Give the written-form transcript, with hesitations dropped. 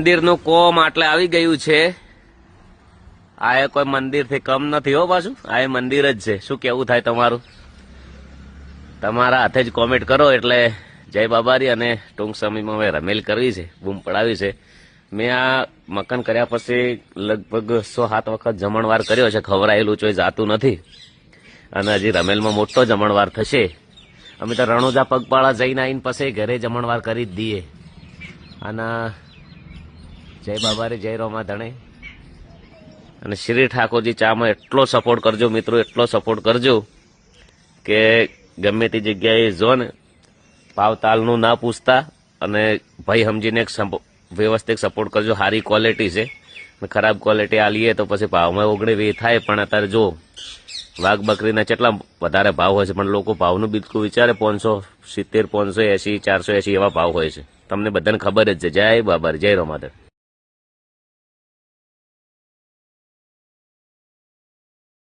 મંદિરનું કોમ આટલે આવી ગયું છે. આ એ કોઈ મંદિરથી કમ નથી હો, પાછું આ એ મંદિર જ છે. શું કેવું થાય તમારું? તમારા હાથે જ કોમેન્ટ કરો એટલે જય બાબારી. અને ટૂંક સમયમાં હવે રમેલ કરવી છે, બૂમ પડાવી છે. મેં આ મકાન કર્યા પછી લગભગ 100-7 વખત જમણવાર કર્યો છે. ખવરાયેલું ચોય જાતું નથી અને હજી રમેલમાં મોટો જમણવાર થશે. અમે તો રણોજા પગપાળા જઈને આવીને પછી ઘરે જમણવાર કરી જ દઈએ. અને જય બાબારી, જય રોમા ધણે. અને શ્રી ઠાકોરજી ચામાં એટલો સપોર્ટ કરજો મિત્રો, એટલો સપોર્ટ કરજો કે ગમે તે જગ્યાએ જો ને ભાવતાલનું ના પૂછતા અને ભાઈ સમજીને વ્યવસ્થિત સપોર્ટ કરજો. સારી ક્વોલિટી છે. ખરાબ ક્વોલિટી આલીએ તો પછી ભાવમાં ઓગણી થાય. પણ અત્યારે જો વાઘ બકરીના કેટલા વધારે ભાવ હોય છે, પણ લોકો ભાવનું બિલકુલ વિચારે 570, 580, 480 એવા ભાવ હોય છે. તમને બધાને ખબર જ છે. જય બાબા, જય રોમાધર.